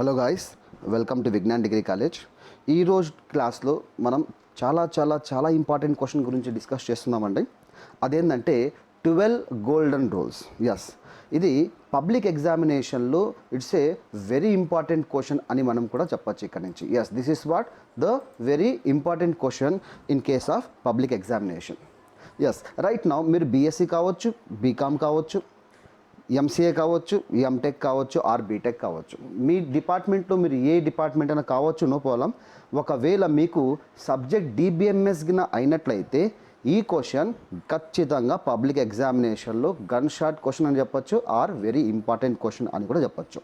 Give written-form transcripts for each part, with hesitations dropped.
Hello guys, welcome to Vignan degree college. ఈరోజు క్లాస్లో మనం చాలా ఇంపార్టెంట్ క్వశ్చన్ గురించి డిస్కస్ చేస్తున్నామండి. అదేంటంటే 12 గోల్డెన్ రూల్స్. ఎస్, ఇది పబ్లిక్ ఎగ్జామినేషన్లో it's a very important question అని మనం కూడా చెప్పచ్చు ఇక్కడ నుంచి. Yes, this is what the very important question in case of public examination. Yes, right now మీరు బీఎస్సీ కావచ్చు, బీకామ్ కావచ్చు, ఎంసీఏ కావచ్చు, ఎంటెక్ కావచ్చు, ఆర్ బీటెక్ కావచ్చు. మీ డిపార్ట్మెంట్లో మీరు ఏ డిపార్ట్మెంట్ అయినా కావచ్చు, నో ప్రాబ్లం. ఒకవేళ మీకు సబ్జెక్ట్ డిబిఎంఎస్ గిన అయినట్లయితే ఈ క్వశ్చన్ ఖచ్చితంగా పబ్లిక్ ఎగ్జామినేషన్లో గన్ షాట్ క్వశ్చన్ అని చెప్పొచ్చు, ఆర్ వెరీ ఇంపార్టెంట్ క్వశ్చన్ అని కూడా చెప్పొచ్చు.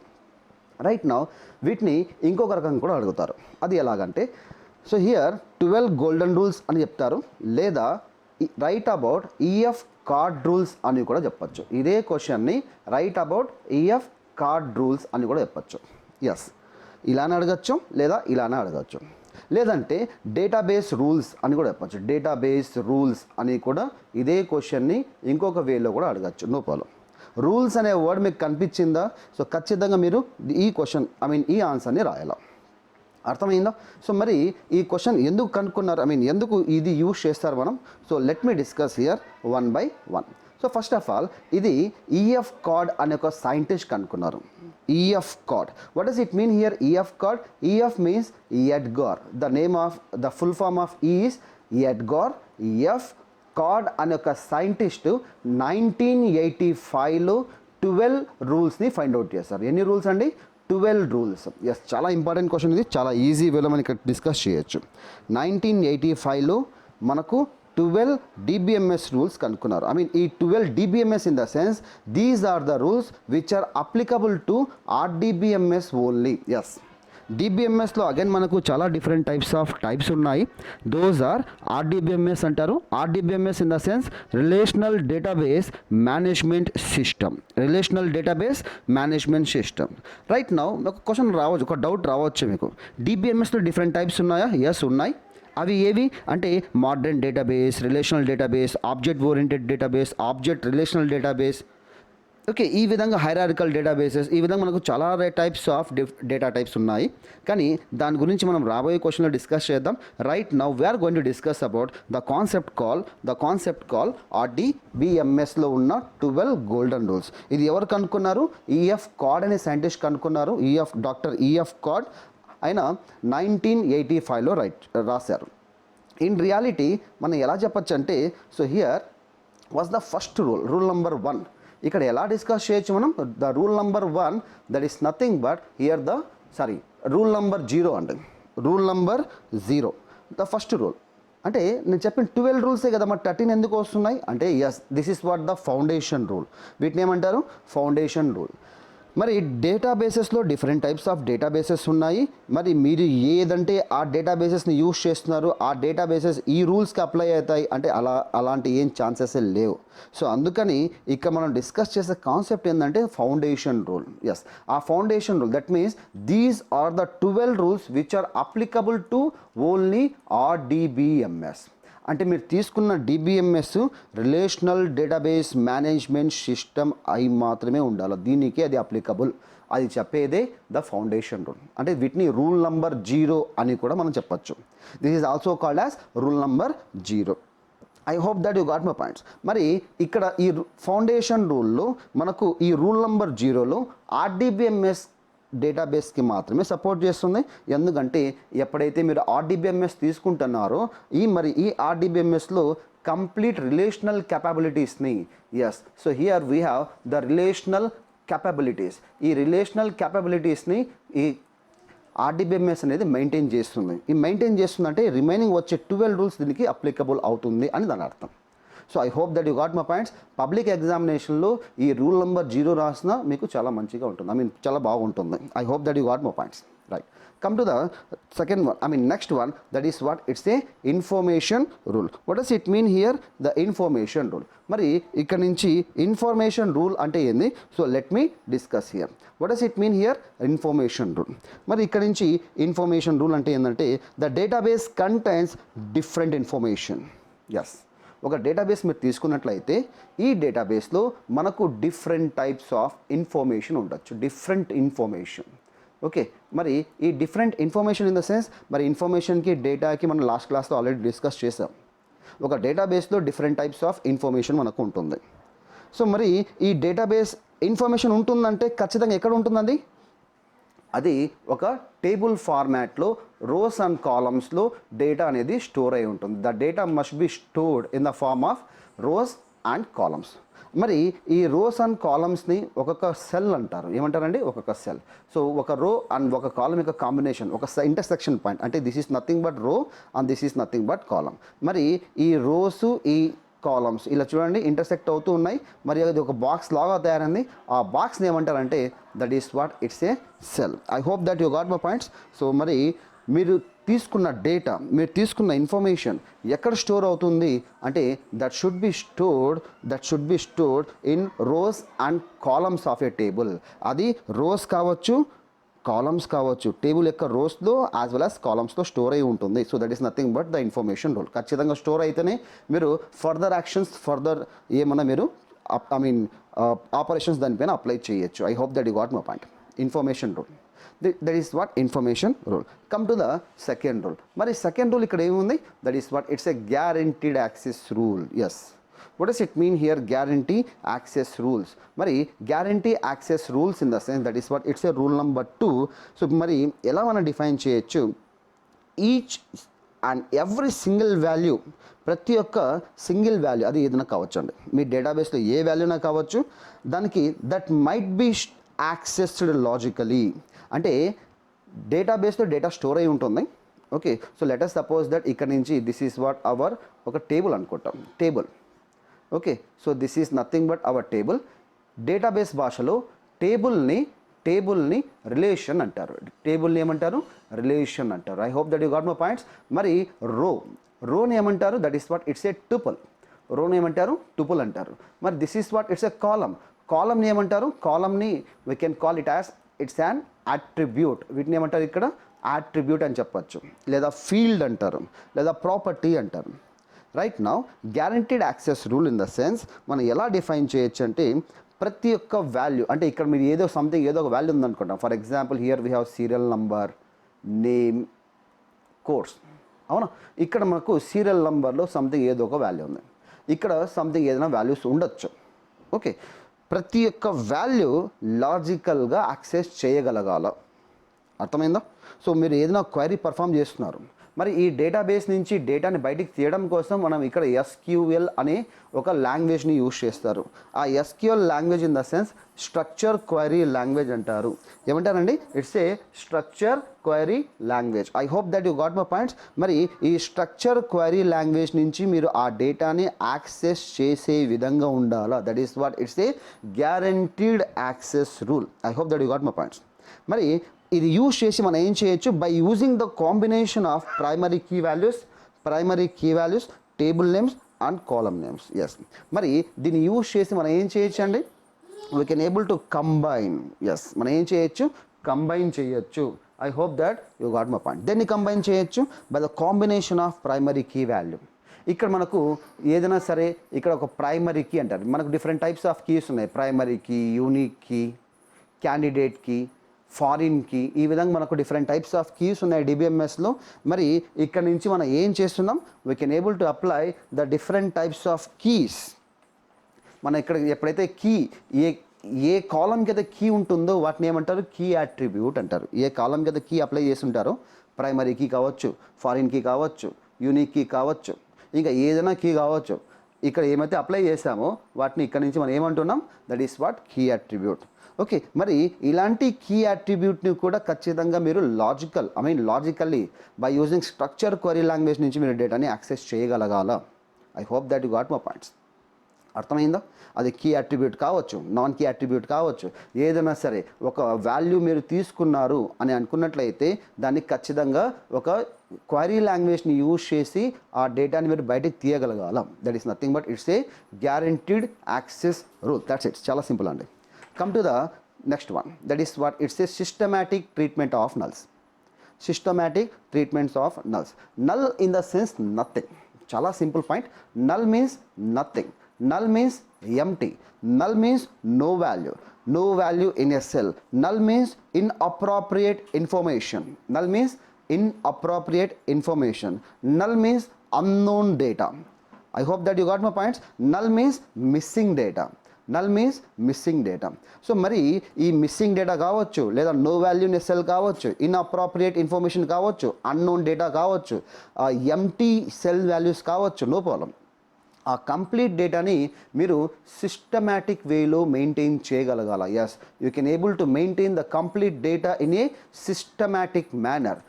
రైట్ నౌ వీటిని ఇంకొక రకంగా కూడా అడుగుతారు. అది ఎలాగంటే, సో హియర్ 12 గోల్డెన్ రూల్స్ అని చెప్తారు, లేదా write about E F Codd rules అని కూడా చెప్పచ్చు. ఇదే క్వశ్చన్ని write about E F Codd rules అని కూడా చెప్పచ్చు. ఎస్, ఇలానే అడగచ్చు, లేదా ఇలానే అడగచ్చు, లేదంటే డేటాబేస్ రూల్స్ అని కూడా చెప్పచ్చు. డేటాబేస్ రూల్స్ అని కూడా ఇదే క్వశ్చన్ని ఇంకొక వేలో కూడా అడగచ్చు, నో ప్రాబ్లం. రూల్స్ అనే వర్డ్ మీకు కనిపించిందా? సో ఖచ్చితంగా మీరు ఈ క్వశ్చన్ ఈ ఆన్సర్ని రాయాలి. అర్థమైందా? సో మరి ఈ క్వశ్చన్ ఎందుకు కనుక్కున్నారు, ఎందుకు ఇది యూజ్ చేస్తారు మనం? So let me discuss here one by one. So first of all ఇది ఈఎఫ్ కార్డ్ అనే ఒక సైంటిస్ట్ కనుక్కున్నారు. EF Codd, what does it mean here? EF Codd, EF means Edgar. The name of the full form of is Edgar F Codd అనే ఒక scientist 1985లో 12 రూల్స్ని find out చేస్తారు. ఎన్ని rules అండి? 12 రూల్స్. ఎస్, చాలా ఇంపార్టెంట్ క్వశ్చన్ ఇది, చాలా easy వేలో మనం ఇక్కడ డిస్కస్ చేయొచ్చు. 1985లో మనకు 12 డిబిఎంఎస్ రూల్స్ కనుక్కున్నారు. ఈ 12 DBMS in the sense these are the rules which are applicable to RDBMS only. Yes, డిబిఎంఎస్లో అగైన్ మనకు చాలా డిఫరెంట్ టైప్స్ ఉన్నాయి. దోస్ ఆర్ ఆర్డిబిఎంఎస్ అంటారు. RDBMS in the sense relational database management system. Relational database management system. Right now ఒక question రావచ్చు, ఒక doubt రావచ్చు మీకు, డిబిఎంఎస్లో డిఫరెంట్ టైప్స్ ఉన్నాయా? ఎస్, ఉన్నాయి. అవి ఏవి అంటే modern database, relational database, object oriented database, object relational database. Okay, ఈ విధంగా హైరార్కికల్ డేటాబేసెస్, ఈ విధంగా మనకు చాలా టైప్స్ ఆఫ్ డేటా టైప్స్ ఉన్నాయి. కానీ దాని గురించి మనం రాబోయే క్వశ్చన్లో డిస్కస్ చేద్దాం. Right now we're going to discuss about the concept call ఆర్డిబిఎంఎస్లో ఉన్న 12 గోల్డెన్ రూల్స్. ఇది ఎవరు కనుక్కున్నారు? ఈఎఫ్ కార్డ్ అనే సైంటిస్ట్ కనుక్కున్నారు. డాక్టర్ ఈఎఫ్ కార్డ్ ఆయన 1985లో రాశారు. ఇన్ రియాలిటీ మనం ఎలా చెప్పచ్చు అంటే, so here was the first rule number 1. ఇక్కడ ఎలా డిస్కస్ చేయొచ్చు మనం? The rule number 1 that is nothing but here rule number 0 అండి. Rule number 0 the first rule. అంటే నేను చెప్పిన 12 రూల్సే కదా, మరి 13 ఎందుకు వస్తున్నాయి అంటే, yes, this is what the foundation rule. వీటిని ఏమంటారు? Foundation rule. మరి డేటాబేసెస్లో డిఫరెంట్ టైప్స్ ఆఫ్ డేటాబేసెస్ ఉన్నాయి. మరి మీరు ఏదంటే ఆ డేటాబేసెస్ని యూజ్ చేస్తున్నారు, ఆ డేటాబేసెస్ ఈ రూల్స్కి అప్లై అవుతాయి అంటే అలాంటి ఏం ఛాన్సెస్ లేవు. సో అందుకని ఇక్కడ మనం డిస్కస్ చేసే కాన్సెప్ట్ ఏంటంటే ఫౌండేషన్ రూల్. ఎస్, ఆ foundation rule that means these are the 12 rules which are applicable to only RDBMS. అంటే మీరు తీసుకున్న DBMS relational database management system అయి మాత్రమే ఉండాలి, దీనికి అది అప్లికబుల్. అది చెప్పేదే ద ఫౌండేషన్ రూల్. అంటే వీటిని రూల్ నెంబర్ 0 అని కూడా మనం చెప్పచ్చు. This is also called as rule number 0. I hope that you got my points. మరి ఇక్కడ ఈ ఫౌండేషన్ రూల్లో మనకు ఈ రూల్ నెంబర్ 0లో ఆర్డిబిఎంఎస్ డేటాబేస్కి మాత్రమే సపోర్ట్ చేస్తుంది. ఎందుకంటే ఎప్పుడైతే మీరు ఆర్డిబిఎంఎస్ తీసుకుంటున్నారో ఈ ఆర్డిబిఎంఎస్లో కంప్లీట్ రిలేషనల్ క్యాపబిలిటీస్ని, yes, so here we have the relational capabilities. ఈ రిలేషనల్ క్యాపబిలిటీస్ని ఈ ఆర్డిబిఎంఎస్ అనేది మెయింటైన్ చేస్తుంది. ఈ మెయింటైన్ చేస్తుందంటే రిమైనింగ్ వచ్చే 12 రూల్స్ దీనికి అప్లికబుల్ అవుతుంది అని దాని అర్థం. So I hope that you got my points. Public ఎగ్జామినేషన్లో ఈ రూల్ నెంబర్ 0 రాసినా మీకు చాలా మంచిగా ఉంటుంది, చాలా బాగుంటుంది. I hope that you got my points. Right, come to the second one, next one, that is what it's a information rule. What does it mean here? The information rule. మరి ఇక్కడ నుంచి ఇన్ఫర్మేషన్ రూల్ అంటే ఏంది? So let me discuss here. What does it mean here? Information rule. మరి ఇక్కడ నుంచి information rule అంటే ఏంటంటే the database contains different information. Yes, ఒక డేటాబేస్ మీరు తీసుకున్నట్లయితే ఈ డేటాబేస్లో మనకు డిఫరెంట్ టైప్స్ ఆఫ్ ఇన్ఫర్మేషన్ ఉండొచ్చు. డిఫరెంట్ ఇన్ఫర్మేషన్ ఓకే, మరి ఈ different information in the sense, మరి ఇన్ఫర్మేషన్కి డేటాకి మనం లాస్ట్ క్లాస్లో ఆల్రెడీ డిస్కస్ చేసాం. ఒక డేటాబేస్లో డిఫరెంట్ టైప్స్ ఆఫ్ ఇన్ఫర్మేషన్ మనకు ఉంటుంది. సో మరి ఈ డేటాబేస్ ఇన్ఫర్మేషన్ ఉంటుందంటే ఖచ్చితంగా ఎక్కడ ఉంటుందండి? అది ఒక టేబుల్ ఫార్మాట్లో రోస్ అండ్ కాలమ్స్లో డేటా అనేది స్టోర్ అయి ఉంటుంది. The data must be stored in the form of rows and columns. మరి ఈ రోస్ అండ్ కాలమ్స్ని ఒక్కొక్క సెల్ అంటారు. ఏమంటారండి? ఒక్కొక్క సెల్. సో ఒక రో అండ్ ఒక కాలమ్ యొక్క కాంబినేషన్, ఒక ఇంటర్సెక్షన్ పాయింట్, అంటే దిస్ ఈస్ నథింగ్ బట్ రో and this is nothing but column. మరి ఈ రోసు ఈ కాలమ్స్ ఇలా చూడండి ఇంటర్సెక్ట్ అవుతూ ఉన్నాయి. మరి అది ఒక బాక్స్ లాగా తయారైంది. ఆ బాక్స్ని ఏమంటారంటే that is what it's A cell. I hope that you got my points. So మరి మీరు తీసుకున్న డేటా, మీరు తీసుకున్న ఇన్ఫర్మేషన్ ఎక్కడ స్టోర్ అవుతుంది అంటే that should be stored in rose and columns of A table. అది రోస్ కావచ్చు, కాలమ్స్ కావచ్చు, టేబుల్ యొక్క రోస్లో యాజ్ వెల్ యాజ్ కాలమ్స్లో స్టోర్ అయి ఉంటుంది. So that is nothing but the information rule. ఖచ్చితంగా స్టోర్ అయితేనే మీరు ఫర్దర్ యాక్షన్స్, ఫర్దర్ ఏమన్నా మీరు ఆపరేషన్స్ దానిపైన అప్లై చేయొచ్చు. I hope that you got my point. Information rule, that is what information rule. Come to the second rule. మరి second rule ఇక్కడ ఏముంది? That is what it's a guaranteed access rule. Yes, what does it mean here? Guarantee access rules. మరి guarantee access rules in the sense that is what it's a rule number 2. So మరి ఎలా మనం define చేయొచ్చు? Each and every single value, ప్రతి ఒక్క single value, అది ఏదైనా కావచ్చు అండి, మీ డేటాబేస్లో ఏ వాల్యూనా కావచ్చు, దానికి that might be accessed logically. అంటే డేటాబేస్లో డేటా స్టోర్ అయి ఉంటుంది. Okay, so let us suppose that ఇక్కడ నుంచి దిస్ ఈస్ వాట్ అవర్ ఒక టేబుల్ అనుకుంటాం, table. Okay, so this is nothing but our table. Database భాషలో టేబుల్ని రిలేషన్ అంటారు. టేబుల్ని ఏమంటారు? రిలేషన్ అంటారు. I hope that you got my points. మరి రోని ఏమంటారు? That is what it's a tuple. రోని ఏమంటారు? టుపుల్ అంటారు. మరి this is what it's a కాలమ్ని ఏమంటారు? కాలమ్ని we can call it as it's an attribute. వీటిని ఏమంటారు? ఇక్కడ అట్రిబ్యూట్ అని చెప్పచ్చు, లేదా ఫీల్డ్ అంటారు, లేదా ప్రాపర్టీ అంటారు. Right now guaranteed access rule in the sense మనం ఎలా డిఫైన్ చేయొచ్చు అంటే ప్రతి ఒక్క వాల్యూ, అంటే ఇక్కడ మీరు ఏదో ఒక వాల్యూ ఉందనుకుంటాం. For example here we have serial number, name, course. అవునా? ఇక్కడ మనకు సీరియల్ నంబర్లో ఏదో ఒక వాల్యూ ఉంది, ఇక్కడ ఏదైనా వాల్యూస్ ఉండొచ్చు. ఓకే, ప్రతి ఒక్క వాల్యూ లాజికల్గా యాక్సెస్ చేయగలగాల. అర్థమైందా? సో మీరు ఏదైనా క్వైరీ పర్ఫామ్ చేస్తున్నారు, మరి ఈ డేటాబేస్ నుంచి డేటాని బయటికి తీయడం కోసం మనం ఇక్కడ SQL అనే ఒక లాంగ్వేజ్ని యూజ్ చేస్తారు. ఆ SQL language in the sense structure query language అంటారు. ఏమంటారండి? It's a structure query language. I hope that you got my points. మరి ఈ స్ట్రక్చర్ క్వైరీ లాంగ్వేజ్ నుంచి మీరు ఆ డేటాని యాక్సెస్ చేసే విధంగా ఉండాలా. That is what it's a guaranteed access rule. I hope that you got my points. మరి ఇది యూజ్ చేసి మనం ఏం చేయొచ్చు? By using the combination of primary key values, table names and column names. Yes, మరి దీన్ని యూజ్ చేసి మనం ఏం చేయొచ్చు అండి? We can able to combine. Yes, మనం ఏం చేయొచ్చు? కంబైన్ చేయొచ్చు. I hope that you got my point. దీన్ని కంబైన్ చేయొచ్చు by the combination of primary key value. ఇక్కడ మనకు ఏదైనా సరే ఇక్కడ ఒక ప్రైమరీ కీ అంటారు. మనకు డిఫరెంట్ టైప్స్ ఆఫ్ కీస్ ఉన్నాయి. Primary key, unique key, candidate key, foreign key, ఈ విధంగా మనకు డిఫరెంట్ టైప్స్ ఆఫ్ కీస్ ఉన్నాయి DBMSలో. మరి ఇక్కడ నుంచి మనం ఏం చేస్తున్నాం? We can able to apply the different types of keys. మనం ఇక్కడ ఎప్పుడైతే కీ ఏ కాలంకి అయితే కీ ఉంటుందో వాటిని ఏమంటారు? కీ అట్రిబ్యూట్ అంటారు. ఏ కాలంకి అయితే కీ అప్లై చేసి ఉంటారో, ప్రైమరీ కీ కావచ్చు, ఫారిన్ కీ కావచ్చు, యూనిక్ కీ కావచ్చు, ఇంకా ఏదైనా కీ కావచ్చు, ఇక్కడ ఏమైతే అప్లై చేసామో వాటిని ఇక్కడ నుంచి మనం ఏమంటున్నాం? That is what key attribute. Okay, మరి ఇలాంటి కీ అట్రిబ్యూట్ని కూడా ఖచ్చితంగా మీరు logically by using structure query language నుంచి మీరు డేటాని యాక్సెస్ చేయగలగాల. I hope that you got my points. అర్థమైందా? అది కీ అట్రిబ్యూట్ కావచ్చు, నాన్ కీ అట్రిబ్యూట్ కావచ్చు, ఏదైనా సరే ఒక వాల్యూ మీరు తీసుకున్నారు అని అనుకున్నట్లయితే దాన్ని ఖచ్చితంగా ఒక క్వరీ లాంగ్వేజ్ని యూజ్ చేసి ఆ డేటాని మీరు బయటకు తీయగలగాల. That is nothing but it's a guaranteed access rule. That's it. చాలా సింపుల్ అండి. Come to the next one. That is what it's a systematic treatment of nulls. Systematic treatments of nulls. Null in the sense nothing. Chala simple point. Null means nothing. Null means empty. Null means no value. no value in a cell. Null means inappropriate information. Null means inappropriate information. Null means unknown data. I hope that you got my points. Null means missing data. Null means missing data. So మరి ఈ missing data కావచ్చు, లేదా no value in a cell కావచ్చు, inappropriate information కావచ్చు, unknown data కావచ్చు, empty cell values కావచ్చు, no problem. ఆ complete డేటాని మీరు సిస్టమాటిక్ వేలో మెయింటైన్ చేయగలగాల. Yes, you can able to maintain the complete data in a systematic manner.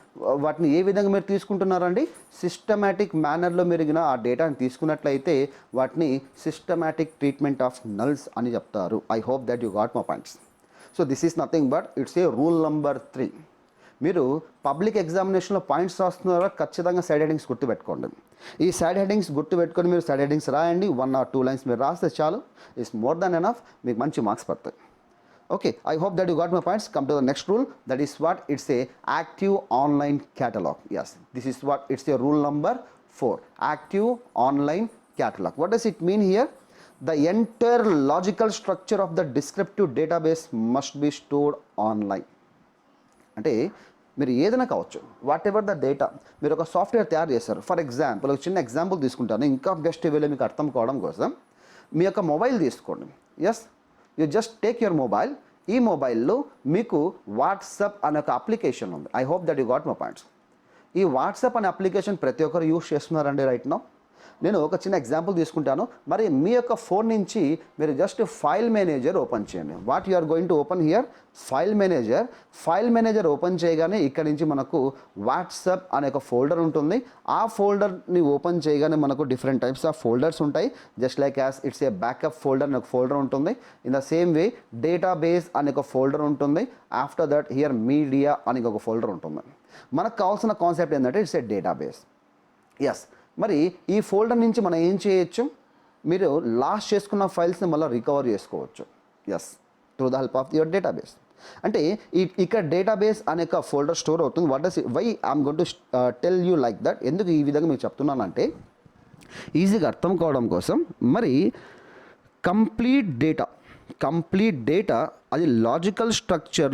వాటిని ఏ విధంగా మీరు తీసుకుంటున్నారండి? సిస్టమాటిక్ మేనర్లో మీరు ఆ డేటాని తీసుకున్నట్లయితే వాటిని సిస్టమాటిక్ ట్రీట్మెంట్ ఆఫ్ నల్స్ అని చెప్తారు. I hope that you got my points. So this is nothing but it's a rule number 3. మీరు పబ్లిక్ ఎగ్జామినేషన్లో పాయింట్స్ రాస్తున్నారో ఖచ్చితంగా సైడ్ హెడింగ్స్ గుర్తుపెట్టుకోండి. ఈ సైడ్ హెడింగ్స్ గుర్తుపెట్టుకొని మీరు సైడ్ హెడింగ్స్ రాయండి. 1 or 2 lines మీరు రాస్తే చాలు, ఇట్స్ మోర్ దాన్ ఎనఫ్, మీకు మంచి మార్క్స్ పడతాయి. Okay, I hope that you got my points. Come to the next rule. That is what it's a active online catalog. Yes, this is what it's a rule number 4. Active online catalog. What does it mean here? The entire logical structure of the descriptive database must be stored online. అంటే మీరు ఏదైనా కావచ్చు, what ever the data, మీరు ఒక software తయారు చేస్తారు. For example ఒక చిన్న ఎగ్జాంపుల్ తీసుకుంటాను, ఇంకా బెస్ట్ వేలో మీకు అర్థం కావడం కోసం. మీ యొక్క మొబైల్ తీసుకోండి. Yes, you just take your mobile. ఈ మొబైల్లో మీకు వాట్సాప్ అనే ఒక అప్లికేషన్ ఉంది. I hope that you got my points. ఈ వాట్సాప్ అనే అప్లికేషన్ ప్రతి ఒక్కరు యూస్ చేస్తున్నారండి రైట్ నౌ. నేను ఒక చిన్న ఎగ్జాంపుల్ తీసుకుంటాను. మరి మీ యొక్క ఫోన్ నుంచి మీరు జస్ట్ ఫైల్ మేనేజర్ ఓపెన్ చేయండి. What you are going to open here? File manager. File manager open చేయగానే ఇక్కడ నుంచి మనకు వాట్సాప్ అనే ఒక ఫోల్డర్ ఉంటుంది. ఆ ఫోల్డర్ని ఓపెన్ చేయగానే మనకు డిఫరెంట్ టైప్స్ ఆఫ్ ఫోల్డర్స్ ఉంటాయి. Just like as it's a backup folder అనే ఒక ఫోల్డర్ ఉంటుంది. In the same way database అనే ఒక ఫోల్డర్ ఉంటుంది. ఆఫ్టర్ దట్ హియర్ మీడియా అనే ఒక ఫోల్డర్ ఉంటుంది. మనకు కావాల్సిన కాన్సెప్ట్ ఏంటంటే ఇట్స్ ఏ డేటాబేస్. ఎస్, మరి ఈ ఫోల్డర్ నుంచి మనం ఏం చేయొచ్చు? మీరు లాస్ట్ చేసుకున్న ఫైల్స్ని మళ్ళీ రికవర్ చేసుకోవచ్చు. Yes, through the help of your database. అంటే ఇక్కడ డేటాబేస్ అనే ఒక ఫోల్డర్ స్టోర్ అవుతుంది. What does why I'm going to tell you like that. ఎందుకు ఈ విధంగా మీకు చెప్తున్నానంటే ఈజీగా అర్థం కావడం కోసం. మరి కంప్లీట్ డేటా అది logical structure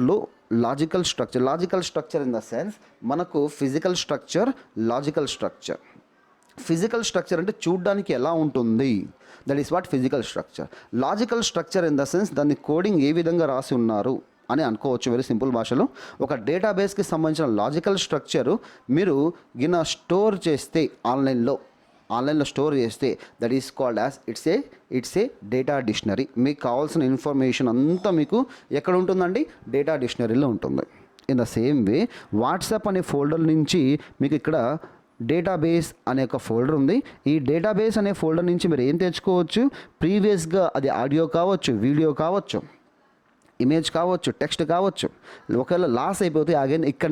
in the sense మనకు physical structure, logical structure. Physical structure అంటే చూడ్డానికి ఎలా ఉంటుంది, that is what physical structure. Logical structure in the sense దాన్ని కోడింగ్ ఏ విధంగా రాసి ఉన్నారు అని అనుకోవచ్చు. వెరీ సింపుల్ భాషలో ఒక డేటాబేస్కి సంబంధించిన లాజికల్ స్ట్రక్చరు మీరు స్టోర్ చేస్తే ఆన్లైన్లో స్టోర్ చేస్తే that is called as it's a data dictionary. మీకు కావాల్సిన ఇన్ఫర్మేషన్ అంతా మీకు ఎక్కడ ఉంటుందండి? డేటా డిక్షనరీలో ఉంటుంది. In the same way WhatsApp అనే ఫోల్డర్ నుంచి మీకు ఇక్కడ డేటాబేస్ అనే ఒక ఫోల్డర్ ఉంది. ఈ డేటాబేస్ అనే ఫోల్డర్ నుంచి మీరు ఏం తెచ్చుకోవచ్చు? ప్రీవియస్గా అది ఆడియో కావచ్చు, వీడియో కావచ్చు, ఇమేజ్ కావచ్చు, టెక్స్ట్ కావచ్చు. ఒకవేళ లాస్ అయిపోతే అగైన్ ఇక్కడ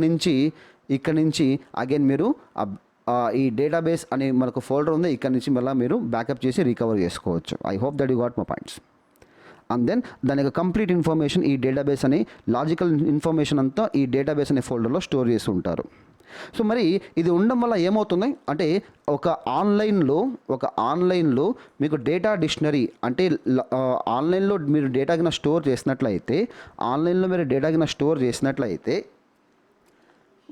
నుంచి అగైన్ మీరు ఈ డేటాబేస్ అనే మనకు ఫోల్డర్ ఉంది, ఇక్కడ నుంచి మళ్ళీ మీరు బ్యాకప్ చేసి రికవర్ చేసుకోవచ్చు. I hope that you got my points. And then దాని యొక్క కంప్లీట్ ఇన్ఫర్మేషన్ ఈ డేటాబేస్ అనే లాజికల్ ఇన్ఫర్మేషన్ అంతా ఈ డేటాబేస్ అనే ఫోల్డర్లో స్టోర్ చేసి ఉంటారు. సో మరి ఇది ఉండడం వల్ల ఏమవుతుంది అంటే ఒక ఆన్లైన్లో మీకు డేటా డిక్షనరీ అంటే ఆన్లైన్లో మీరు డేటా కింద స్టోర్ చేసినట్లయితే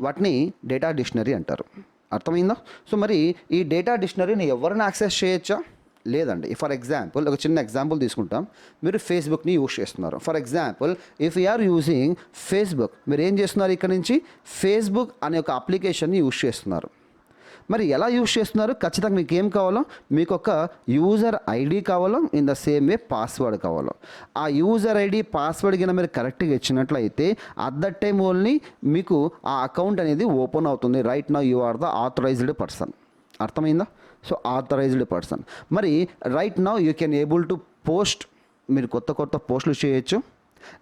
వాటిని డేటా డిక్షనరీ అంటారు. అర్థమైందా? సో మరి ఈ డేటా డిక్షనరీని ఎవరైనా యాక్సెస్ చేయొచ్చా? లేదండి. ఫర్ ఎగ్జాంపుల్ ఒక చిన్న ఎగ్జాంపుల్ తీసుకుంటాం. మీరు ఫేస్బుక్ని యూజ్ చేస్తున్నారు. For example if you are using Facebook, మీరు ఏం చేస్తున్నారు? ఇక్కడ నుంచి ఫేస్బుక్ అనే ఒక అప్లికేషన్ని యూజ్ చేస్తున్నారు. మరి ఎలా యూజ్ చేస్తున్నారు? ఖచ్చితంగా మీకు ఏం కావాలో? మీకు ఒక యూజర్ ఐడి కావాలో, in the same way password కావాలో. ఆ యూజర్ ఐడి పాస్వర్డ్ కింద మీరు కరెక్ట్గా ఇచ్చినట్లయితే అట్ దట్ టైం ఓన్లీ మీకు ఆ అకౌంట్ అనేది ఓపెన్ అవుతుంది. Right now you are the authorized person. అర్థమైందా? So authorized person. మరి right now you can able to post. మీరు కొత్త పోస్టులు చేయొచ్చు,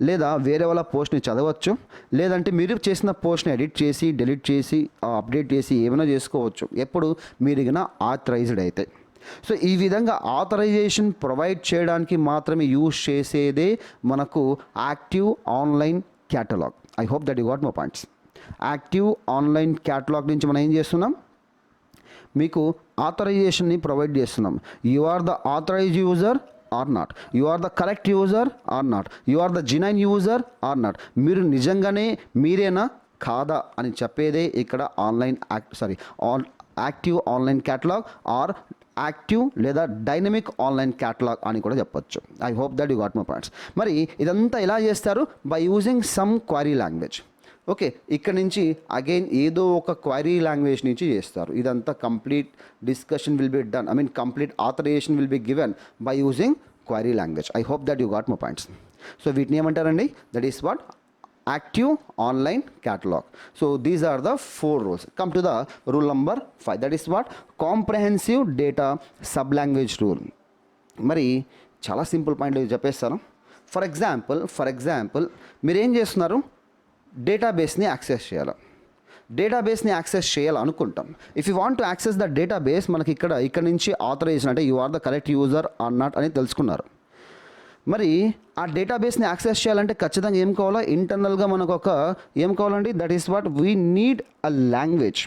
లేదా వేరే వాళ్ళ పోస్ట్ని చదవచ్చు, లేదంటే మీరు చేసిన పోస్ట్ని ఎడిట్ చేసి, డిలీట్ చేసి, అప్డేట్ చేసి ఏమైనా చేసుకోవచ్చు. ఎప్పుడు మీరు గిన ఆథరైజ్డ్ అయితే. సో ఈ విధంగా ఆథరైజేషన్ ప్రొవైడ్ చేయడానికి మాత్రమే యూజ్ చేసేదే మనకు active online catalog. I hope that you got my points. Active online catalog నుంచి మనం ఏం చేస్తున్నాం? మీకు ఆథరైజేషన్ని ప్రొవైడ్ చేస్తున్నాం. You are the authorize user or not, you are the correct user or not, you are the genuine user or not. మీరు నిజంగానే మీరేనా కాదా అని చెప్పేదే ఇక్కడ active online catalog or active లేదా డైనమిక్ ఆన్లైన్ క్యాటలాగ్ అని కూడా చెప్పొచ్చు. I hope that you got my points. మరి ఇదంతా ఎలా చేస్తారు? By using some query language. Okay, ఇక్కడ నుంచి అగైన్ ఏదో ఒక క్వైరీ లాంగ్వేజ్ నుంచి చేస్తారు. ఇదంతా complete discussion will be done, complete authorization will be given by using query language. I hope that you got my points. So వీటిని ఏమంటారండి? That is what active online catalog. So these are the 4 rules. Come to the rule number 5, that is what comprehensive data sublanguage rule. మరి చాలా simple point చెప్పేస్తాను. For example మీరు ఏం చేస్తున్నారు? డేటాబేస్ని access చేయాలనుకుంటాం. If you want to access the database, మనకి ఇక్కడ నుంచి ఆథరైజేషన్ అంటే you are the correct user or not అని తెలుసుకున్నారు. మరి ఆ డేటాబేస్ని యాక్సెస్ చేయాలంటే ఖచ్చితంగా ఏం కావాలో? ఇంటర్నల్గా మనకు ఏం కావాలండి? That is what we need a language.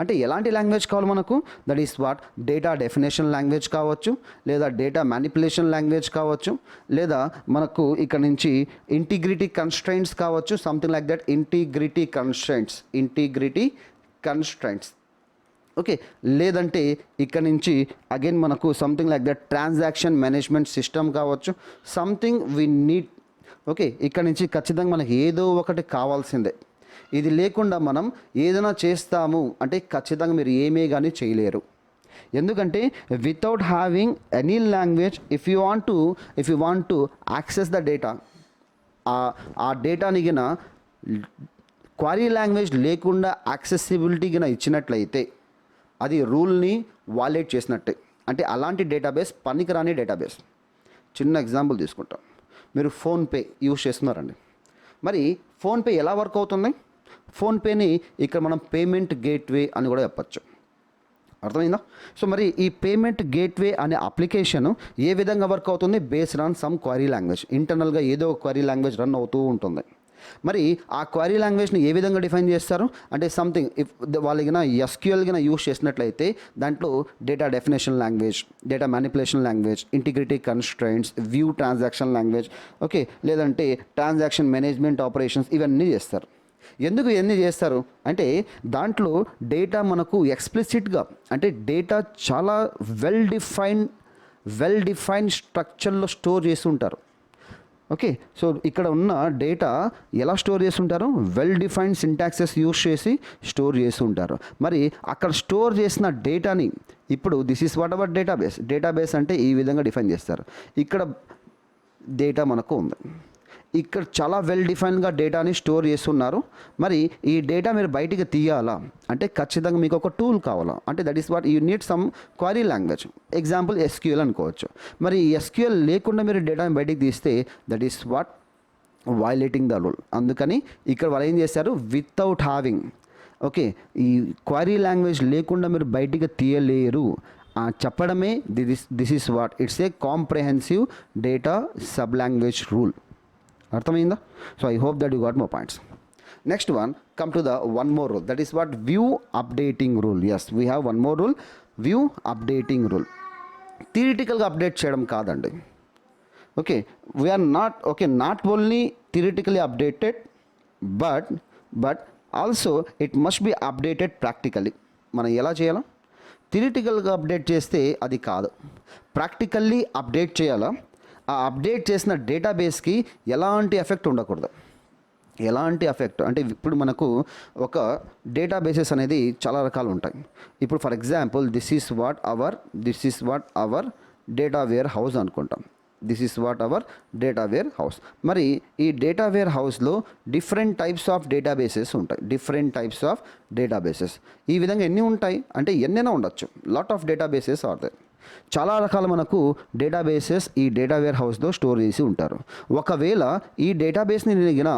అంటే ఎలాంటి లాంగ్వేజ్ కావాలి మనకు? That is what data definition language కావచ్చు, లేదా డేటా మ్యానిపులేషన్ లాంగ్వేజ్ కావచ్చు, లేదా మనకు ఇక్కడ నుంచి ఇంటిగ్రిటీ కన్స్ట్రైంట్స్ కావచ్చు, something like that. Integrity constraints okay. లేదంటే ఇక్కడ నుంచి అగైన్ మనకు something like that transaction management system కావచ్చు, సంథింగ్ వి నీడ్. ఓకే, ఇక్కడ నుంచి ఖచ్చితంగా మనకి ఏదో ఒకటి కావాల్సిందే. ఇది లేకుండా మనం ఏదైనా చేస్తాము అంటే ఖచ్చితంగా మీరు ఏమీ కానీ చేయలేరు. ఎందుకంటే without having any language, if you want to access the data, ఆ డేటాని గిన క్వైరీ లాంగ్వేజ్ లేకుండా యాక్సెసిబిలిటీ గిన ఇచ్చినట్లయితే అది రూల్ని వాలేట్ చేసినట్టే. అంటే అలాంటి డేటాబేస్ పనికిరాని డేటాబేస్. చిన్న ఎగ్జాంపుల్ తీసుకుంటాం. మీరు ఫోన్పే యూజ్ చేస్తున్నారండి. మరి ఫోన్పే ఎలా వర్క్ అవుతుంది? ఫోన్పేని ఇక్కడ మనం పేమెంట్ గేట్వే అని కూడా చెప్పచ్చు. అర్థమైందా? సో మరి ఈ పేమెంట్ గేట్వే అనే అప్లికేషన్ ఏ విధంగా వర్క్ అవుతుంది? Based on some query language. ఇంటర్నల్గా ఏదో ఒక క్వైరీ లాంగ్వేజ్ రన్ అవుతూ ఉంటుంది. మరి ఆ క్వైరీ లాంగ్వేజ్ని ఏ విధంగా డిఫైన్ చేస్తారు అంటే సంథింగ్ ఇఫ్ వాళ్ళకి ఎస్క్యూఎల్ గిన యూజ్ చేసినట్లయితే దాంట్లో data definition language, data manipulation language, integrity constraints, view transaction language, okay, లేదంటే ట్రాన్సాక్షన్ మేనేజ్మెంట్ ఆపరేషన్స్, ఇవన్నీ చేస్తారు. ఎందుకు ఇవన్నీ చేస్తారు అంటే దాంట్లో డేటా మనకు ఎక్స్ప్లిసిట్గా అంటే డేటా చాలా వెల్ డిఫైన్డ్ స్ట్రక్చర్లో స్టోర్ చేసి ఉంటారు. ఓకే, సో ఇక్కడ ఉన్న డేటా ఎలా స్టోర్ చేసి ఉంటారు? వెల్ డిఫైన్డ్ సింటాక్సెస్ యూజ్ చేసి స్టోర్ చేసి ఉంటారు. మరి అక్కడ స్టోర్ చేసిన డేటాని ఇప్పుడు this is what our database అంటే ఈ విధంగా డిఫైన్ చేస్తారు. ఇక్కడ డేటా మనకు ఉంది, ఇక్కడ చాలా వెల్ డిఫైన్గా డేటాని స్టోర్ చేస్తున్నారు. మరి ఈ డేటా మీరు బయటికి తీయాలా అంటే ఖచ్చితంగా మీకు ఒక టూల్ కావాలా అంటే that is what you need some query language. Example SQL అనుకోవచ్చు. మరి ఎస్క్యూఎల్ లేకుండా మీరు డేటాని బయటికి తీస్తే that is what violating the rule. అందుకని ఇక్కడ వాళ్ళు ఏం చేస్తారు? వితౌట్ హ్యావింగ్, ఓకే, ఈ క్వైరీ లాంగ్వేజ్ లేకుండా మీరు బయటికి తీయలేరు చెప్పడమే this is what it's a comprehensive data sub language rule. అర్థమైందా? So I hope that you got more points. Next one, come to the one more rule, that is what view updating rule. Yes, we have one more rule, view updating rule. థియరిటికల్గా update చేయడం కాదండి. Okay, we're not only theoretically updated but also it must be updated practically. మనం ఎలా చేయాలా? థియరిటికల్గా update చేస్తే అది కాదు, practically update చేయాలా. ఆ అప్డేట్ చేసిన డేటాబేస్కి ఎలాంటి ఎఫెక్ట్ ఉండకూడదు. ఎలాంటి ఎఫెక్ట్ అంటే ఇప్పుడు మనకు ఒక డేటాబేసెస్ అనేది చాలా రకాలు ఉంటాయి. ఇప్పుడు for example this is what our data warehouse అనుకుంటాం. This is what our data warehouse. మరి ఈ డేటా వేర్ హౌస్లో డిఫరెంట్ టైప్స్ ఆఫ్ డేటాబేసెస్ ఉంటాయి. ఈ విధంగా ఎన్ని ఉంటాయి అంటే ఎన్నైనా ఉండొచ్చు. Lot of databases are there. చాలా రకాల మనకు డేటాబేసెస్ ఈ డేటా వేర్ హౌస్లో స్టోర్ చేసి ఉంటారు. ఒకవేళ ఈ డేటాబేస్ని నేను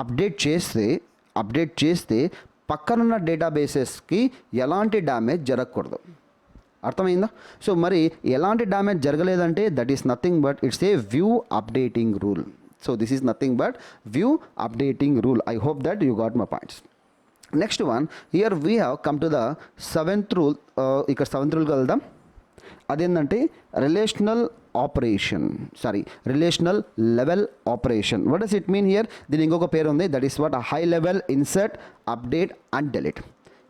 అప్డేట్ చేస్తే పక్కనున్న డేటాబేసెస్కి ఎలాంటి డ్యామేజ్ జరగకూడదు. అర్థమైందా? సో మరి ఎలాంటి డ్యామేజ్ జరగలేదంటే that is nothing but it's a view updating rule. So this is nothing but view updating rule. I hope that you got my points. Next one, here we have come to the seventh rule. ఇక్కడ seventh రూల్కి వెళ్దాం. అదేంటంటే relational level operation. What does it mean here? దీని ఇంకొక పేరు ఉంది, that is what high level insert update and delete.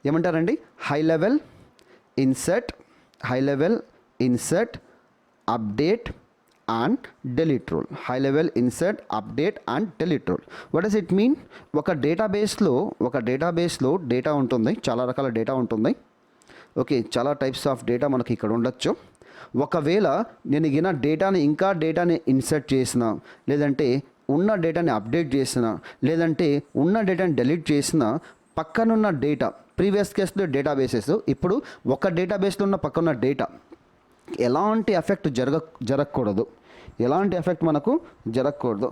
ఏమంటారండి? High level insert update and delete rule. High level insert update and delete rule. What does it mean? ఒక డేటాబేస్లో data ఉంటుంది, చాలా రకాల డేటా ఉంటుంది. ఓకే, చాలా టైప్స్ ఆఫ్ డేటా మనకి ఇక్కడ ఉండొచ్చు. ఒకవేళ నేను డేటాని ఇన్సర్ట్ చేసిన, లేదంటే ఉన్న డేటాని అప్డేట్ చేసిన, లేదంటే ఉన్న డేటాని డెలీట్ చేసిన, పక్కనున్న డేటా, ప్రీవియస్ కేసులో డేటాబేసెస్, ఇప్పుడు ఒక డేటాబేస్లో ఉన్న పక్కన డేటా ఎలాంటి ఎఫెక్ట్ జరగకూడదు, మనకు జరగకూడదు.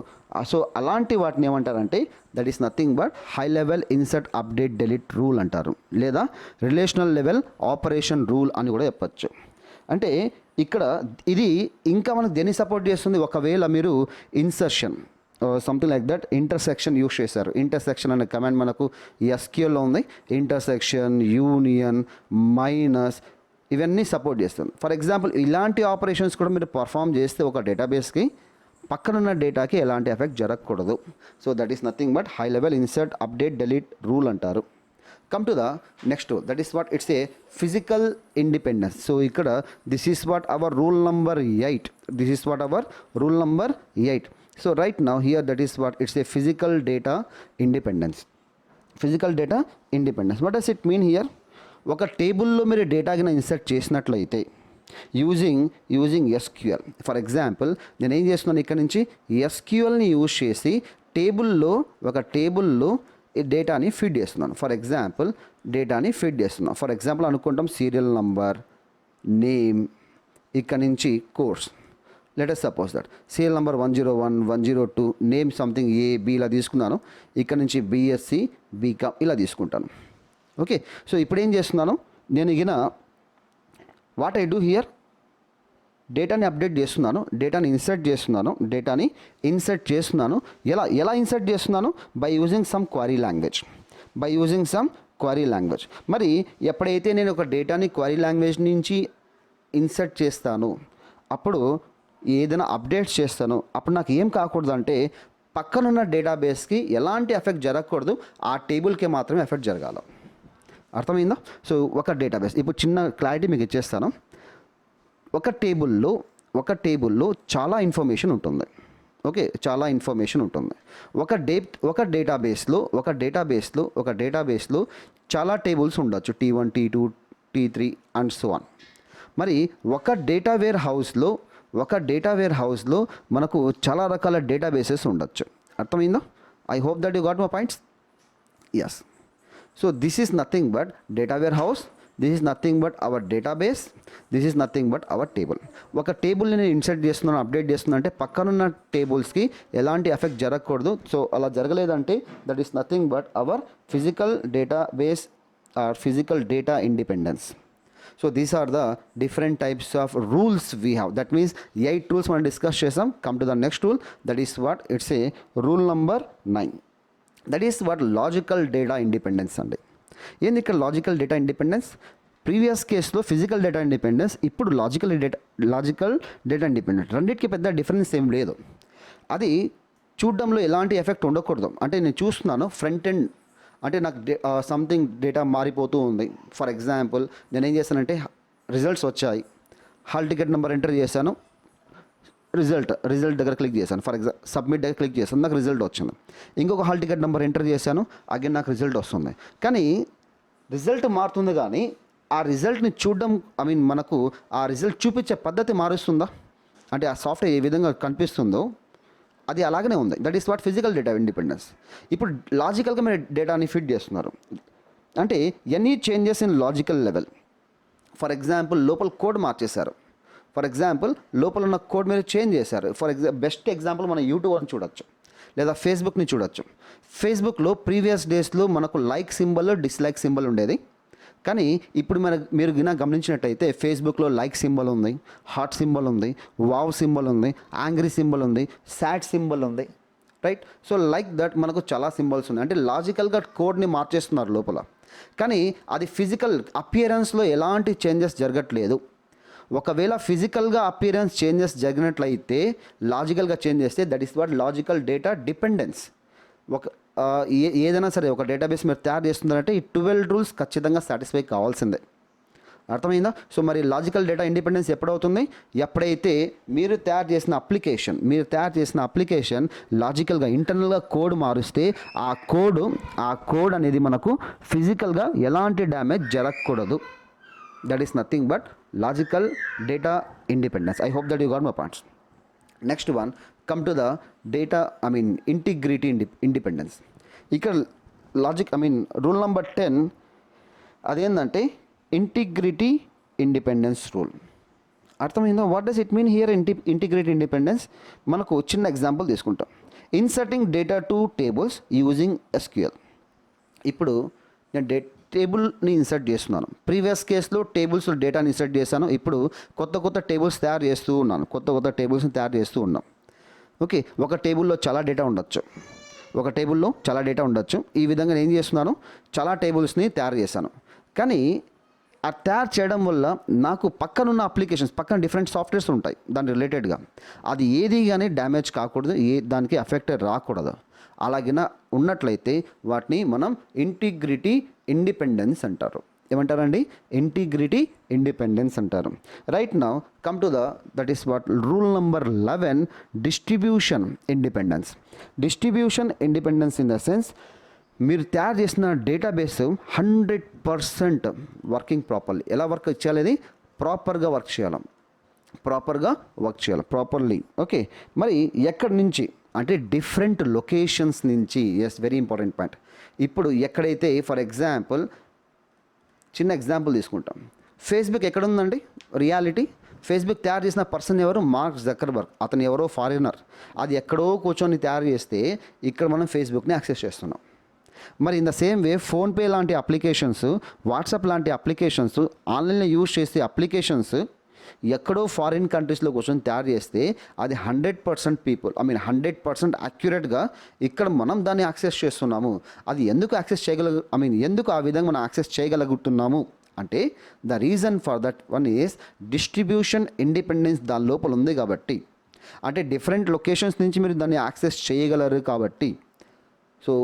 సో అలాంటి వాటిని ఏమంటారంటే that is nothing but high level insert update delete rule అంటారు, లేదా రిలేషనల్ లెవెల్ ఆపరేషన్ రూల్ అని కూడా చెప్పచ్చు. అంటే ఇక్కడ ఇది ఇంకా మనకు దేన్ని సపోర్ట్ చేస్తుంది? ఒకవేళ మీరు insertion something like that intersection use చేశారు. ఇంటర్సెక్షన్ అనే కమాండ్ మనకు ఎస్క్యూఎల్లో ఉంది. ఇంటర్సెక్షన్, యూనియన్, మైనస్, ఇవన్నీ సపోర్ట్ చేస్తుంది. ఫర్ ఎగ్జాంపుల్ ఇలాంటి ఆపరేషన్స్ కూడా మీరు పర్ఫామ్ చేస్తే ఒక డేటాబేస్కి పక్కనున్న డేటాకి ఎలాంటి ఎఫెక్ట్ జరగకూడదు. So that is nothing but high level insert update delete rule అంటారు. Come to the next rule, that is what it's a physical independence. So ఇక్కడ this is what our rule number 8. So right now here that is what it's a physical data independence. What does it mean here? ఒక టేబుల్లో మీరు డేటాకి insert చేసినట్లయితే using SQL. For example నేను ఏం చేస్తున్నాను, ఇక్కడ నుంచి ఎస్క్యూఎల్ని యూజ్ చేసి ఒక టేబుల్లో డేటాని ఫీడ్ చేస్తున్నాను. ఫర్ ఎగ్జాంపుల్ అనుకుంటాం సీరియల్ నంబర్, నేమ్, ఇక్కడ నుంచి course. Let us suppose that serial number 101, 102, name something a b ఇలా తీసుకున్నాను. ఇక్కడ నుంచి బిఎస్సి, బీకామ్ ఇలా తీసుకుంటాను. ఓకే, సో ఇప్పుడు ఏం చేస్తున్నాను నేను? వాట్ ఐ డూ హియర్, డేటాని అప్డేట్ చేస్తున్నాను, డేటాని ఇన్సర్ట్ చేస్తున్నాను. ఎలా ఇన్సర్ట్ చేస్తున్నాను? By using some query language. మరి ఎప్పుడైతే నేను ఒక డేటాని క్వరీ లాంగ్వేజ్ నుంచి ఇన్సర్ట్ చేస్తాను, అప్పుడు ఏదైనా అప్డేట్స్ చేస్తాను, అప్పుడు నాకు ఏం కాకూడదు అంటే పక్కనున్న డేటాబేస్కి ఎలాంటి ఎఫెక్ట్ జరగకూడదు, ఆ టేబుల్కే మాత్రమే ఎఫెక్ట్ జరగాలి. అర్థమైందా? సో ఒక డేటాబేస్, ఇప్పుడు చిన్న క్లారిటీ మీకు ఇచ్చేస్తాను. ఒక టేబుల్లో చాలా ఇన్ఫర్మేషన్ ఉంటుంది. ఓకే, ఒక డేటాబేస్లో చాలా టేబుల్స్ ఉండొచ్చు, T1, T2, T3 and so on. మరి ఒక డేటా వేర్ హౌస్లో మనకు చాలా రకాల డేటాబేసెస్ ఉండొచ్చు. అర్థమైందా? I hope that you got my points. Yes. So this is nothing but data warehouse, this is nothing but our database, this is nothing but our table. ఒక టేబుల్ని నేను ఇన్సర్ట్ చేస్తున్నాను, అప్డేట్ చేస్తున్నాను అంటే పక్కనున్న టేబుల్స్కి ఎలాంటి ఎఫెక్ట్ జరగకూడదు. So అలా జరగలేదంటే that is nothing but our physical database or physical data independence. So these are the different types of rules we have. That means 8 rules మనం డిస్కస్ చేసాం. Come to the next rule, that is what it's a rule number 9. That is what logical data independence అండి. ఏంది ఇక్కడ logical data independence? Previous కేసులో physical data independence, ఇప్పుడు logical data independence. రెండింటికి పెద్ద difference ఏం లేదు. అది చూడడంలో ఎలాంటి ఎఫెక్ట్ ఉండకూడదు. అంటే నేను చూస్తున్నాను ఫ్రంట్ ఎండ్, అంటే నాకు సంథింగ్ డేటా మారిపోతూ ఉంది. ఫర్ ఎగ్జాంపుల్ నేను ఏం చేశానంటే రిజల్ట్స్ వచ్చాయి, హాల్ టికెట్ నెంబర్ ఎంటర్ చేశాను, రిజల్ట్ దగ్గర క్లిక్ చేశాను. ఫర్ ఎగ్జాంపుల్ సబ్మిట్ దగ్గర క్లిక్ చేశాను, నాకు రిజల్ట్ వచ్చింది. ఇంకొక హాల్ టికెట్ నెంబర్ ఎంటర్ చేశాను, అగైన్ నాకు రిజల్ట్ వస్తుంది. కానీ రిజల్ట్ మారుతుంది, కానీ ఆ రిజల్ట్ని చూడడం, మనకు ఆ రిజల్ట్ చూపించే పద్ధతి మారుస్తుందా? అంటే ఆ సాఫ్ట్వేర్ ఏ విధంగా కనిపిస్తుందో అది అలాగనే ఉంది. That is what physical data independence. ఇప్పుడు లాజికల్గా మీరు డేటాని ఫిట్ చేస్తున్నారు అంటే any changes in logical level. For example లోపల కోడ్ మార్చేశారు, లోపల ఉన్న కోడ్ మీరు చేంజ్ చేశారు. బెస్ట్ ఎగ్జాంపుల్ మనం యూట్యూబ్ అని చూడొచ్చు, లేదా ఫేస్బుక్ని చూడొచ్చు. ఫేస్బుక్లో ప్రీవియస్ డేస్లో మనకు లైక్ సింబల్, డిస్లైక్ సింబల్ ఉండేది. కానీ ఇప్పుడు మీరు గమనించినట్టయితే ఫేస్బుక్లో లైక్ సింబల్ ఉంది, హార్ట్ సింబల్ ఉంది, వావ్ సింబల్ ఉంది, యాంగ్రీ సింబల్ ఉంది, సాడ్ సింబల్ ఉంది, రైట్? సో లైక్ దట్ మనకు చాలా సింబల్స్ ఉన్నాయి. అంటే లాజికల్గా కోడ్ని మార్చేస్తున్నారు లోపల, కానీ అది ఫిజికల్ అపియరెన్స్లో ఎలాంటి చేంజెస్ జరగట్లేదు. ఒకవేళ ఫిజికల్గా అపియరెన్స్ చేంజెస్ జరిగినట్లయితే లాజికల్గా చేంజ్ చేస్తే that is what logical data dependence. ఒక ఏదైనా సరే ఒక డేటాబేస్ మీరు తయారు చేస్తున్నారంటే ఈ 12 రూల్స్ ఖచ్చితంగా సాటిస్ఫై కావాల్సిందే. అర్థమైందా? సో మరి లాజికల్ డేటా ఇండిపెండెన్స్ ఎప్పుడవుతుంది? ఎప్పుడైతే మీరు తయారు చేసిన అప్లికేషన్ లాజికల్గా ఇంటర్నల్గా కోడ్ మారుస్తే ఆ కోడ్ అనేది మనకు ఫిజికల్గా ఎలాంటి డ్యామేజ్ జరగకూడదు. That is nothing but logical data independence. I hope that you got my points. Next one, come to the data integrity independence. ఇక్కడ రూల్ నెంబర్ 10 అదేంటంటే ఇంటిగ్రిటీ ఇండిపెండెన్స్ రూల్. అర్థమైందా? What does it mean here integrity independence? మనకు చిన్న example తీసుకుంటాం. Inserting data to tables using SQL. ఇప్పుడు నేను టేబుల్ని insert చేస్తున్నాను. Previous కేసులో టేబుల్స్లో డేటాని ఇన్సర్ట్ చేశాను. ఇప్పుడు కొత్త టేబుల్స్ని తయారు చేస్తూ ఉన్నాం. ఓకే, ఒక టేబుల్లో చాలా డేటా ఉండొచ్చు. ఈ విధంగా నేను ఏం చేస్తున్నాను, చాలా టేబుల్స్ని తయారు చేశాను. కానీ ఆ తయారు చేయడం వల్ల నాకు పక్కనున్న అప్లికేషన్స్, పక్కన డిఫరెంట్ సాఫ్ట్వేర్స్ ఉంటాయి దాని రిలేటెడ్గా, అది ఏది కానీ డ్యామేజ్ కాకూడదు, దానికి ఎఫెక్ట్ రాకూడదు. అలాగిన ఉన్నట్లయితే వాటిని మనం ఇంటిగ్రిటీ ఇండిపెండెన్స్ అంటారు. ఏమంటారండి? ఇంటిగ్రిటీ ఇండిపెండెన్స్ అంటారు. Right now come to that is what rule number 11, distribution independence. Distribution independence in the sense, మీరు తయారు చేసిన డేటాబేస్ 100% వర్కింగ్ ప్రాపర్లీ. ఎలా వర్క్ చేయాలి? ప్రాపర్గా వర్క్ చేయాలి. ఓకే, మరి ఎక్కడి నుంచి అంటే డిఫరెంట్ లొకేషన్స్ నుంచి. Yes, very important point. ఇప్పుడు ఎక్కడైతే ఫర్ ఎగ్జాంపుల్ చిన్న ఎగ్జాంపుల్ తీసుకుంటాం. ఫేస్బుక్ ఎక్కడ ఉందండి? రియాలిటీ. ఫేస్బుక్ తయారు చేసిన పర్సన్ ఎవరు? Mark Zuckerberg. అతను ఎవరో ఫారినర్. అది ఎక్కడో కూర్చొని తయారు చేస్తే ఇక్కడ మనం ఫేస్బుక్ని యాక్సెస్ చేస్తున్నాం. మరి in the same way PhonePe లాంటి అప్లికేషన్స్, వాట్సాప్ లాంటి అప్లికేషన్స్, ఆన్లైన్లో యూజ్ చేసే అప్లికేషన్స్ ఎక్కడో ఫారిన్ కంట్రీస్లో కూర్చొని తయారు చేస్తే అది 100% అక్యురేట్గా ఇక్కడ మనం దాన్ని యాక్సెస్ చేస్తున్నాము. అది ఎందుకు ఎందుకు ఆ విధంగా మనం యాక్సెస్ చేయగలుగుతున్నాము అంటే the reason for that one is distribution independence దాని లోపల ఉంది కాబట్టి. అంటే డిఫరెంట్ లొకేషన్స్ నుంచి మీరు దాన్ని యాక్సెస్ చేయగలరు కాబట్టి. సో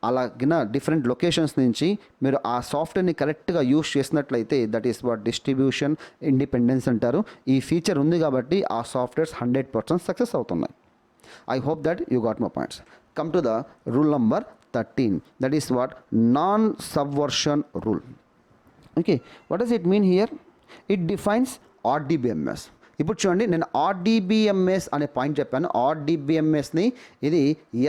అలాగిన డిఫరెంట్ లొకేషన్స్ నుంచి మీరు ఆ సాఫ్ట్వేర్ని కరెక్ట్గా యూజ్ చేసినట్లయితే that is what distribution independence అంటారు. ఈ ఫీచర్ ఉంది కాబట్టి ఆ సాఫ్ట్వేర్స్ 100% సక్సెస్ అవుతున్నాయి. I hope that you got my points. Come to the rule number 13, that is what non Subversion rule. Okay, what does it mean here? It defines RDBMS. ఇప్పుడు చూడండి, నేను RDBMS అనే point చెప్పాను. RDBMSని ఇది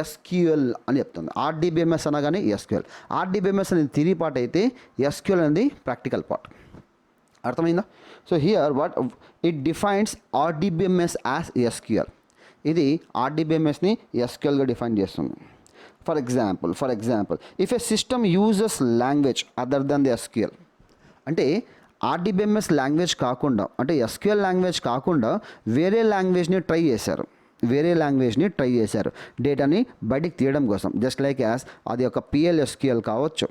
SQL అని చెప్తుంది. RDBMS అనగానే SQL. RDBMS అనేది థియరీ పార్ట్ అయితే SQL అనేది ప్రాక్టికల్ పార్ట్. అర్థమైందా? So here what it defines RDBMS as SQL. ఇది RDBMSని SQLగా డిఫైన్ చేస్తుంది. For example if a system uses language other than the SQL, అంటే RDBMS లాంగ్వేజ్ కాకుండా, అంటే SQL లాంగ్వేజ్ కాకుండా వేరే లాంగ్వేజ్ని ట్రై చేశారు డేటాని బయటికి తీయడం కోసం. జస్ట్ లైక్ యాజ్ అది ఒక PLSQL కావచ్చు,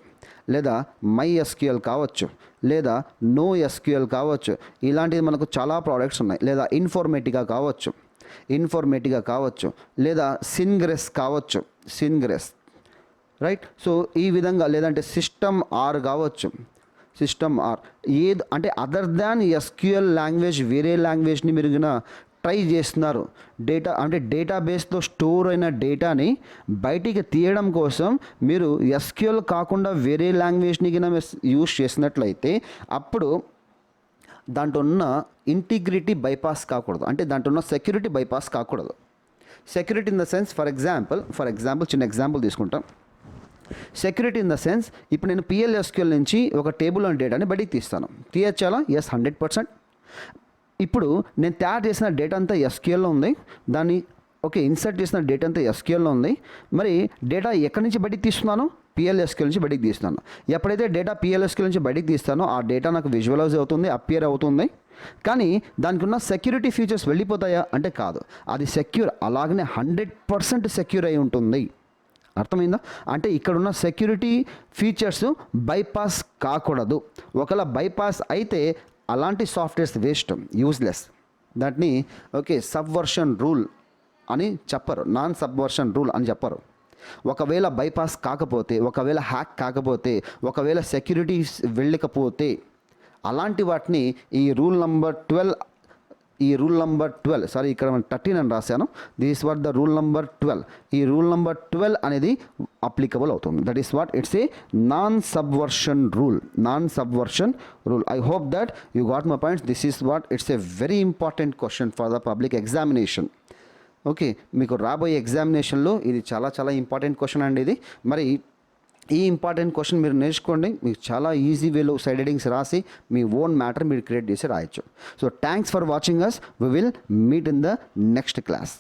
లేదా MySQL కావచ్చు, లేదా NoSQL కావచ్చు. ఇలాంటివి మనకు చాలా ప్రోడక్ట్స్ ఉన్నాయి. లేదా ఇన్ఫర్మేటికా కావచ్చు, లేదా సిన్గ్రెస్ కావచ్చు, రైట్. సో ఈ విధంగా, లేదంటే సిస్టమ్ ఆర్ అంటే అదర్ దాన్ SQL లాంగ్వేజ్ వేరే లాంగ్వేజ్ని మీరు ట్రై చేస్తున్నారు. డేటాబేస్లో స్టోర్ అయిన డేటాని బయటికి తీయడం కోసం మీరు SQL కాకుండా వేరే లాంగ్వేజ్ని యూజ్ చేసినట్లయితే అప్పుడు దాంట్లో ఉన్న ఇంటిగ్రిటీ బైపాస్ కాకూడదు, అంటే దాంట్లో ఉన్న సెక్యూరిటీ బైపాస్ కాకూడదు. Security in the sense for example చిన్న ఎగ్జాంపుల్ తీసుకుంటాం. సెక్యూరిటీ ఇన్ ద సెన్స్, ఇప్పుడు నేను PLSQL నుంచి ఒక టేబుల్లోని డేటాని బయటికి తీయచ్చాలా? ఎస్, 100%. ఇప్పుడు నేను తయారు చేసిన డేటా అంతా SQLలో ఉంది. దాన్ని ఇన్సర్ట్ చేసిన డేటా అంతా SQLలో ఉంది. మరి డేటా ఎక్కడి నుంచి బయటికి తీస్తున్నాను? PLSQL నుంచి బయటికి తీస్తున్నాను. ఎప్పుడైతే డేటా PLSQL నుంచి బయటికి తీస్తానో ఆ డేటా నాకు విజువలైజ్ అవుతుంది, అపియర్ అవుతుంది. కానీ దానికి ఉన్న సెక్యూరిటీ ఫీచర్స్ వెళ్ళిపోతాయా అంటే కాదు. అది అలాగనే 100% సెక్యూర్ అయి ఉంటుంది. అర్థమైందా? అంటే ఇక్కడున్న సెక్యూరిటీ ఫీచర్స్ బైపాస్ కాకూడదు. ఒకవేళ బైపాస్ అయితే అలాంటి సాఫ్ట్వేర్స్ వేస్ట్, యూస్లెస్. దాన్ని ఓకే సబ్వర్షన్ రూల్ అని చెప్పరు, నాన్ సబ్వర్షన్ రూల్ అని చెప్పరు. ఒకవేళ బైపాస్ కాకపోతే, ఒకవేళ హ్యాక్ కాకపోతే, ఒకవేళ సెక్యూరిటీస్ వెళ్ళకపోతే అలాంటి వాటిని ఈ రూల్ నెంబర్ 12 సారీ ఇక్కడ 13 అని రాశాను, this what the rule number 12. ఈ రూల్ నెంబర్ 12 అనేది అప్లికబుల్ అవుతుంది. That is what it's A non Subversion rule. I hope that you got my points. This is what it's a very important question for the public examination. Okay, మీకు రాబోయే ఎగ్జామినేషన్లో ఇది చాలా చాలా important question అండి ఇది. మరి ఈ ఇంపార్టెంట్ క్వశ్చన్ మీరు నేర్చుకోండి, మీకు చాలా ఈజీ వేలో సైడ్ హెడింగ్స్ రాసి మీ ఓన్ మ్యాటర్ మీరు క్రియేట్ చేసి రాయొచ్చు. So thanks for watching us. We will meet in the next class.